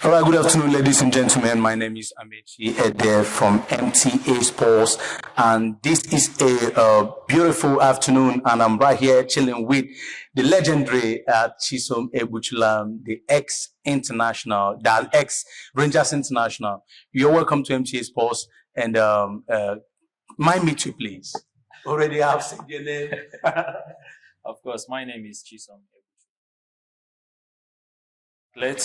All right, good afternoon, ladies and gentlemen. My name is Amechi Ede from MTA Sports, and this is a beautiful afternoon, and I'm right here chilling with the legendary Chisom Egbuchulam, the ex-international, the ex-Rangers International. You're welcome to MTA Sports, and mind me too, please. Already have said your name. Of course, my name is Chisom. Played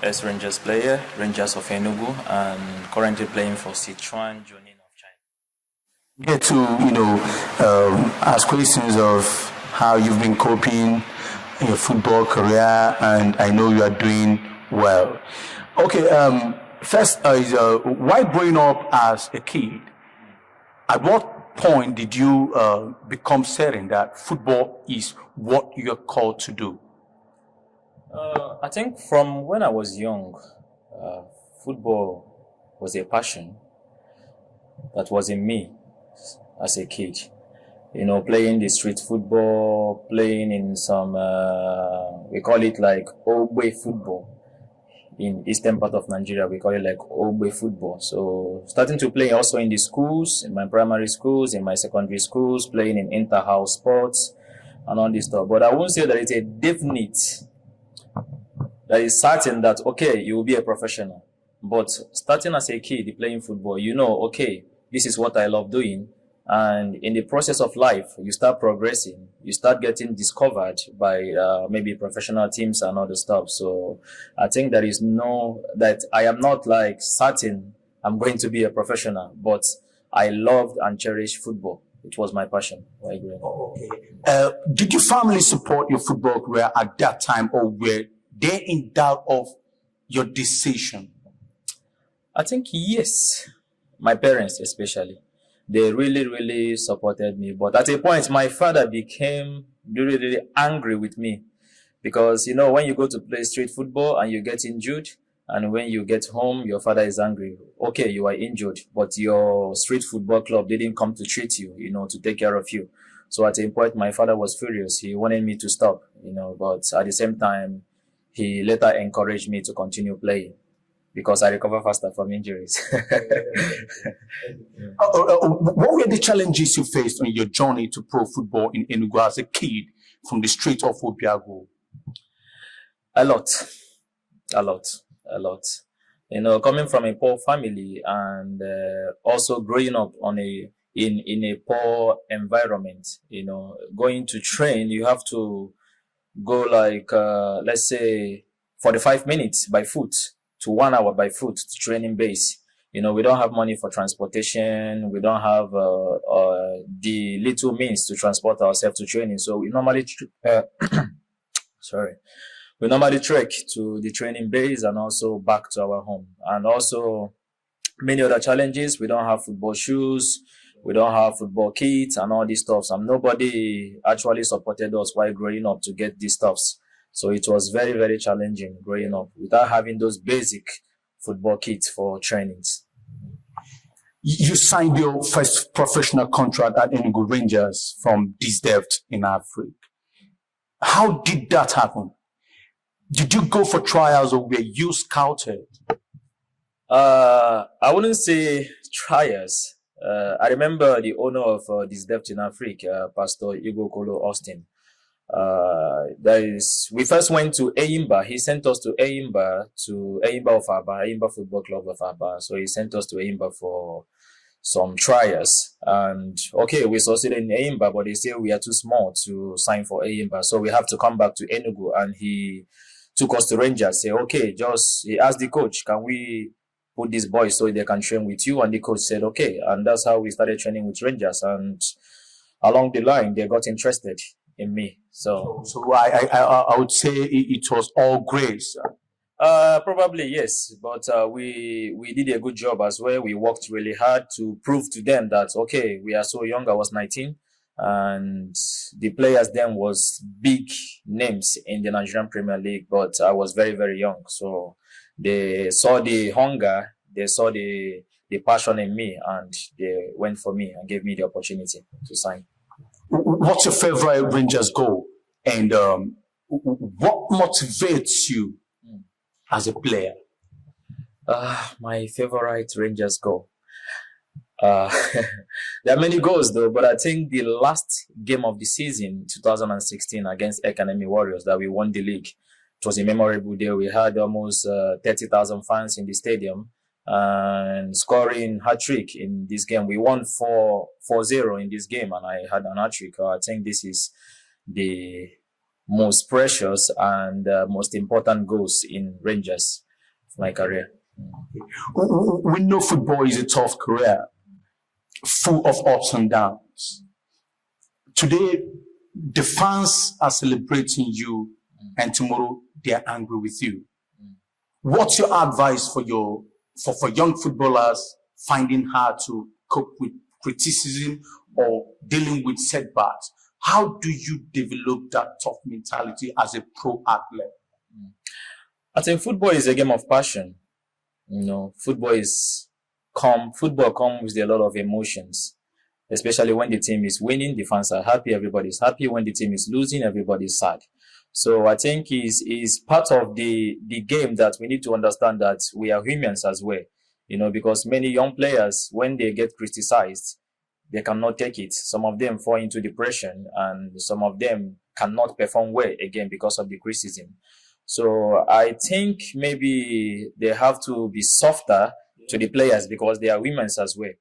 as Rangers player, Rangers of Enugu, and currently playing for Sichuan Junin of China. Get to ask questions of how you've been coping in your football career, and I know you are doing well. Okay, first is why growing up as a kid? At what point did you become certain that football is what you're called to do? I think from when I was young, football was a passion that was in me as a kid. You know, playing the street football, playing in some, we call it like Ogbe football. In eastern part of Nigeria, we call it like Ogbe football. So starting to play also in the schools, in my primary schools, in my secondary schools, playing in inter-house sports and all this stuff. But I won't say that it's a definite, that is certain that, okay, you will be a professional. But starting as a kid playing football, you know, okay, this is what I love doing. And in the process of life, you start progressing. You start getting discovered by maybe professional teams and other stuff. So I think there is that I am not like certain I'm going to be a professional, but I loved and cherished football. It was my passion. Okay. Did your family support your football career at that time, or were they in doubt of your decision? I think yes. My parents especially. They really, really supported me. But at a point, my father became really, really angry with me. Because, you know, when you go to play street football and you get injured, and when you get home, your father is angry. Okay, you are injured, but your street football club didn't come to treat you, you know, to take care of you. So at a point, my father was furious. He wanted me to stop, you know, but at the same time, he later encouraged me to continue playing because I recover faster from injuries. What were the challenges you faced on your journey to pro football in Enugu as a kid from the street of Obiago? A lot. You know, coming from a poor family and also growing up in a poor environment, you know, going to train, you have to go like, let's say 45 minutes by foot to 1 hour by foot to training base. You know, we don't have money for transportation. We don't have the little means to transport ourselves to training. So we normally, we normally trek to the training base and also back to our home. And also many other challenges. We don't have football shoes. We don't have football kits and all these stuffs. And nobody actually supported us while growing up to get these stuffs. So it was very, very challenging growing up without having those basic football kits for trainings. You signed your first professional contract at Enugu Rangers from this depth in Africa. How did that happen? Did you go for trials or were you scouted? I wouldn't say trials. I remember the owner of this depth in Africa, Pastor Egbuchulam Austin. We first went to Eyimba. He sent us to Eyimba of Aba, Eyimba Football Club of Aba. So he sent us to Eyimba for some trials. And okay, we succeeded in Eyimba, but they said we are too small to sign for Eyimba. So we have to come back to Enugu. And he took us to Rangers. Say, okay, he asked the coach, can we put these boys so they can train with you? And the coach said, okay. And that's how we started training with Rangers. And along the line, they got interested in me. So I would say it was all grace. Probably yes, but we did a good job as well. We worked really hard to prove to them that okay, we are so young. I was 19, and the players then was big names in the Nigerian Premier League, but I was very, very young. So they saw the hunger, they saw the passion in me, and they went for me and gave me the opportunity to sign. What's your favorite Rangers goal, and what motivates you as a player? My favorite Rangers goal. Uh, there are many goals though, but I think the last game of the season, 2016, against Academy Warriors, that we won the league. It was a memorable day. We had almost 30,000 fans in the stadium and scoring hat-trick in this game. We won 4-0 in this game, and I had an hat-trick. I think this is the most precious and most important goals in Rangers of my career. We know football is a tough career, full of ups and downs. Today, the fans are celebrating you, and tomorrow they are angry with you. What's your advice for young footballers finding hard to cope with criticism or dealing with setbacks? How do you develop that tough mentality as a pro athlete? I think football is a game of passion. Football comes with a lot of emotions, especially when the team is winning, the fans are happy, everybody's happy. When the team is losing, everybody's sad. So I think is part of the game that we need to understand that we are humans as well, because many young players, when they get criticized, they cannot take it. Some of them fall into depression, and some of them cannot perform well again because of the criticism. So I think maybe they have to be softer to the players because they are women as well.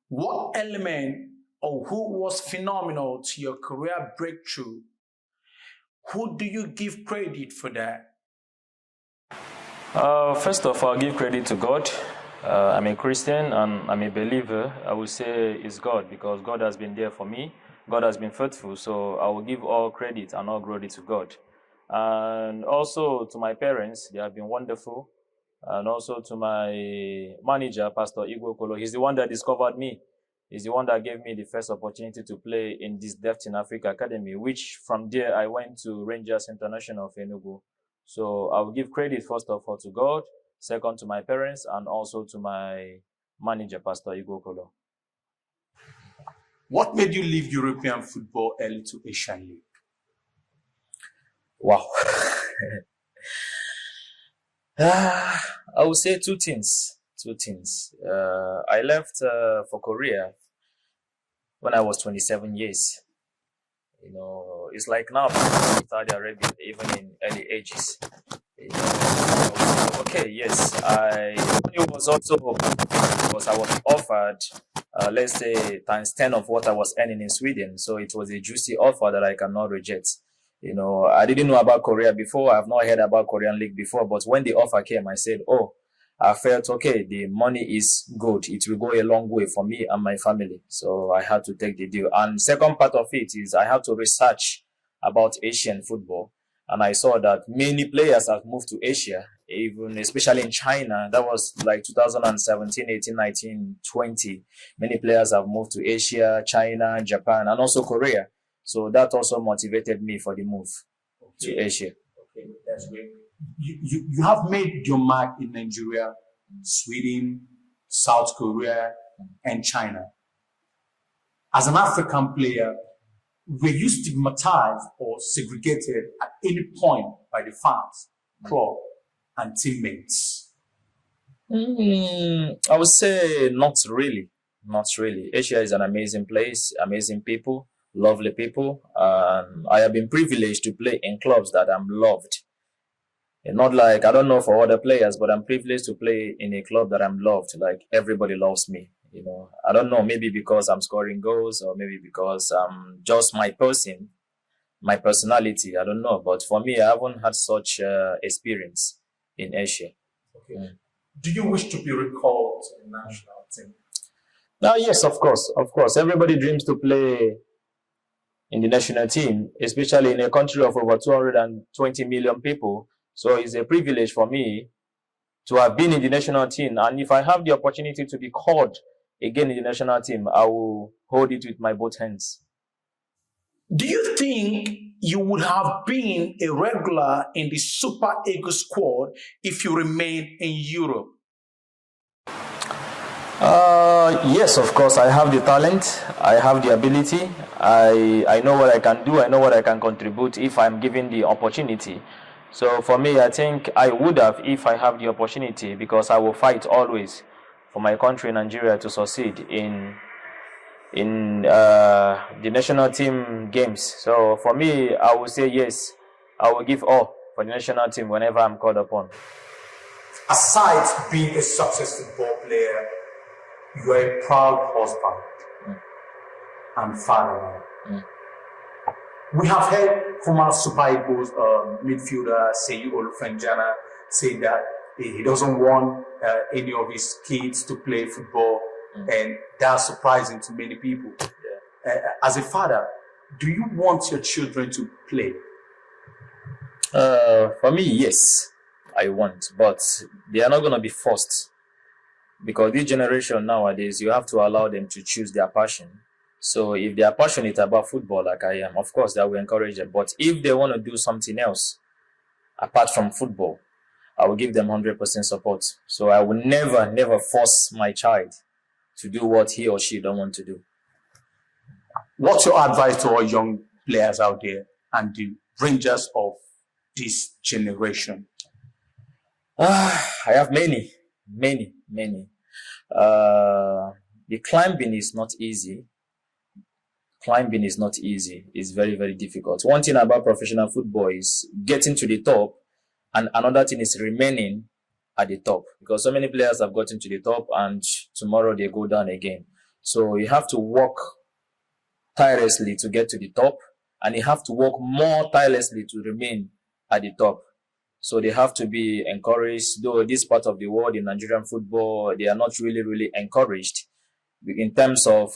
What element or who was phenomenal to your career breakthrough? Who do you give credit for that? First of all, I'll give credit to God. I'm a Christian and I'm a believer. I would say it's God because God has been there for me. God has been faithful. So I will give all credit and all glory to God. And also to my parents, they have been wonderful. And also to my manager, Pastor Egbuchulam. He's the one that discovered me. He's the one that gave me the first opportunity to play in this Depth in Africa Academy, which from there I went to Rangers International of Enugu. So I will give credit first of all to God, second to my parents, and also to my manager, Pastor Egbuchulam. What made you leave European football early to Asian League? Wow. I would say two things. I left for Korea when I was 27 years. It's like now Saudi Arabia, even in early ages. Okay, yes, it was also because I was offered, let's say, times 10 of what I was earning in Sweden. So it was a juicy offer that I cannot reject. I didn't know about Korea before. I've not heard about Korean League before. But when the offer came, I said, I felt, okay, the money is good. It will go a long way for me and my family. So I had to take the deal. And second part of it is I had to research about Asian football. And I saw that many players have moved to Asia, even especially in China. That was like 2017, 18, 19, 20. Many players have moved to Asia, China, Japan, and also Korea. So that also motivated me for the move to Asia. Okay, that's great. You have made your mark in Nigeria, Sweden, South Korea, and China. As an African player, were you stigmatized or segregated at any point by the fans, club, and teammates? I would say not really. Not really. Asia is an amazing place, amazing people, lovely people. I have been privileged to play in clubs that I'm loved. And not like, I don't know for other players, but I'm privileged to play in a club that I'm loved. Like everybody loves me. I don't know, maybe because I'm scoring goals or maybe because I'm just my person, my personality. I don't know. But for me, I haven't had such experience in Asia. Okay. Do you wish to be recalled to the national team? Yes, of course. Of course. Everybody dreams to play in the national team, especially in a country of over 220 million people. So it's a privilege for me to have been in the national team. And if I have the opportunity to be called again in the national team, I will hold it with my both hands. Do you think you would have been a regular in the Super Eagles squad if you remained in Europe? Yes, of course. I have the talent. I have the ability. I know what I can do. I know what I can contribute if I'm given the opportunity. So for me, I think I would have if I have the opportunity, because I will fight always for my country, Nigeria, to succeed in the national team games. So for me, I will say yes. I will give all for the national team whenever I'm called upon. Aside being a successful football player, you are a proud husband and father. We have heard former Super Eagles midfielder Seyi Olufenjana say that he doesn't want any of his kids to play football, and that's surprising to many people. As a father, do you want your children to play? For me, yes, I want, but they are not going to be forced, because this generation nowadays, you have to allow them to choose their passion. So if they are passionate about football like I am, of course, I will encourage them. But if they want to do something else apart from football, I will give them 100% support. So I will never force my child to do what he or she don't want to do. What's your advice to all young players out there and the Rangers of this generation? I have many. The climbing is not easy. It's very, very difficult. One thing about professional football is getting to the top, and another thing is remaining at the top, because so many players have gotten to the top and tomorrow they go down again. So you have to work tirelessly to get to the top, and you have to work more tirelessly to remain at the top. So they have to be encouraged, though this part of the world in Nigerian football, they are not really encouraged. In terms of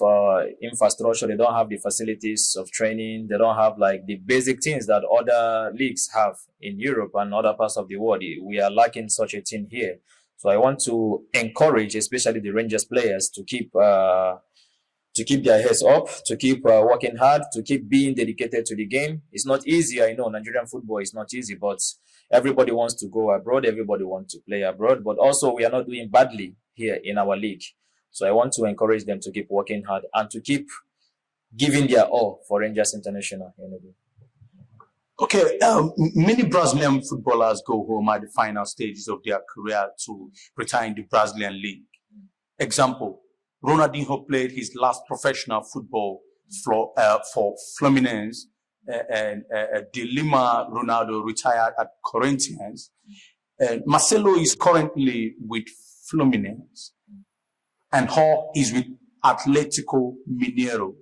infrastructure, they don't have the facilities of training. They don't have like the basic things that other leagues have in Europe and other parts of the world. We are lacking such a thing here. So I want to encourage, especially the Rangers players, to keep their heads up, to keep working hard, to keep being dedicated to the game. It's not easy. I know Nigerian football is not easy, but everybody wants to go abroad. Everybody wants to play abroad, but also we are not doing badly here in our league. So I want to encourage them to keep working hard and to keep giving their all for Rangers International. Okay, many Brazilian footballers go home at the final stages of their career to retire in the Brazilian league. Example, Ronaldinho played his last professional football for Fluminense, and De Lima Ronaldo retired at Corinthians. Marcelo is currently with Fluminense, and Hall is with Atletico Mineiro.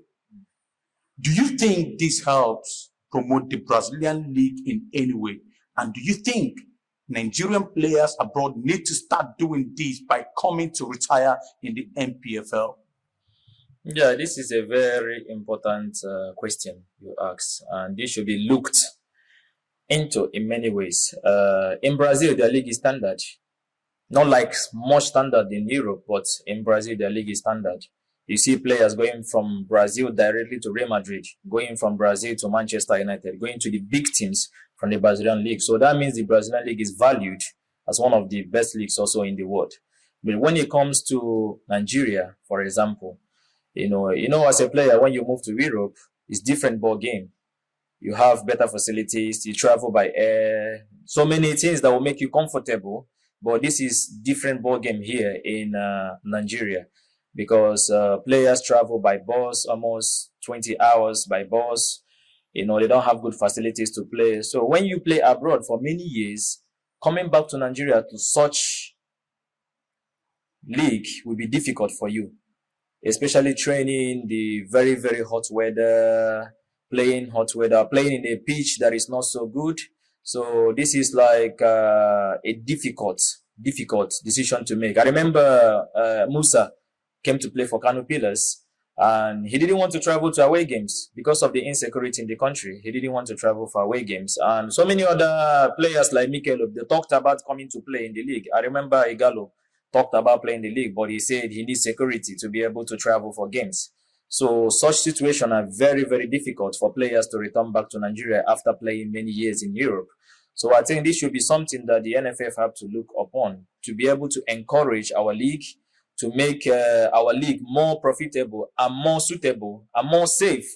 Do you think this helps promote the Brazilian league in any way? And do you think Nigerian players abroad need to start doing this by coming to retire in the NPFL? Yeah, this is a very important question you asked, and this should be looked into in many ways. In Brazil, the league is standard. Not like much standard in Europe, but in Brazil, the league is standard. You see players going from Brazil directly to Real Madrid, going from Brazil to Manchester United, going to the big teams from the Brazilian league. So that means the Brazilian league is valued as one of the best leagues also in the world. But when it comes to Nigeria, for example, as a player, when you move to Europe, it's different ball game. You have better facilities, you travel by air, so many things that will make you comfortable. But this is different ball game here in Nigeria, because players travel by bus almost 20 hours by bus. They don't have good facilities to play. So when you play abroad for many years, coming back to Nigeria to such league will be difficult for you, especially training the very, very hot weather, playing in a pitch that is not so good. So this is like a difficult decision to make. I remember Musa came to play for Kano Pillars, and he didn't want to travel to away games because of the insecurity in the country. He didn't want to travel for away games. And so many other players like Mikel, they talked about coming to play in the league. I remember Igalo talked about playing the league, but he said he needs security to be able to travel for games. So such situations are very, very difficult for players to return back to Nigeria after playing many years in Europe. So I think this should be something that the NFF have to look upon, to be able to encourage our league, to make our league more profitable and more suitable and more safe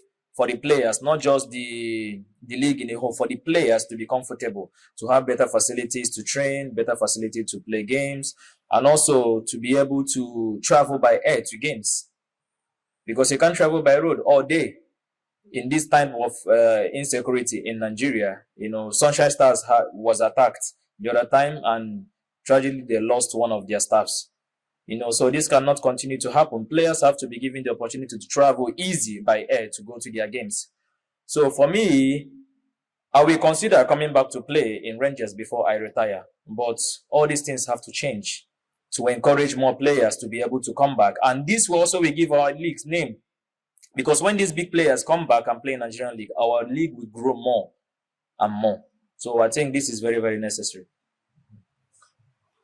for the players, not just the league in a whole, for the players to be comfortable, to have better facilities to train, better facility to play games, and also to be able to travel by air to games. Because you can't travel by road all day. In this time of insecurity in Nigeria, Sunshine Stars was attacked the other time, and tragically they lost one of their staffs. So this cannot continue to happen. Players have to be given the opportunity to travel easy by air to go to their games. So for me, I will consider coming back to play in Rangers before I retire. But all these things have to change to encourage more players to be able to come back. And this will also give our league's name. Because when these big players come back and play in Nigerian league, our league will grow more and more. So I think this is very, very necessary.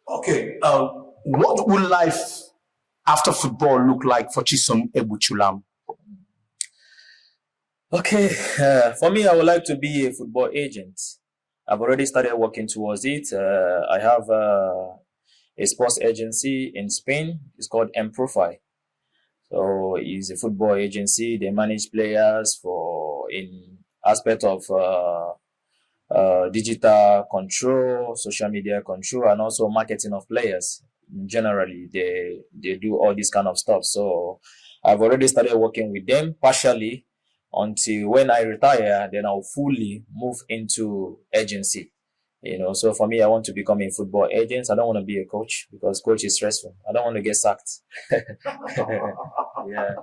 Okay. What would life after football look like for Chisom Egbuchulam? Okay. For me, I would like to be a football agent. I've already started working towards it. I have a sports agency in Spain. It's called M-Profile. So it's a football agency. They manage players in aspect of digital control, social media control, and also marketing of players. Generally, they do all this kind of stuff. So I've already started working with them partially until when I retire, then I'll fully move into agency. So for me, I want to become a football agent. I don't want to be a coach because coach is stressful. I don't want to get sacked. Yeah.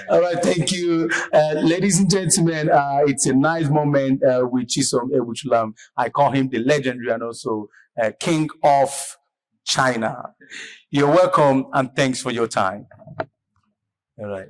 All right, thank you. Ladies and gentlemen, it's a nice moment with Chisom Egbuchulam. I call him the legendary and also King of China. You're welcome and thanks for your time. All right.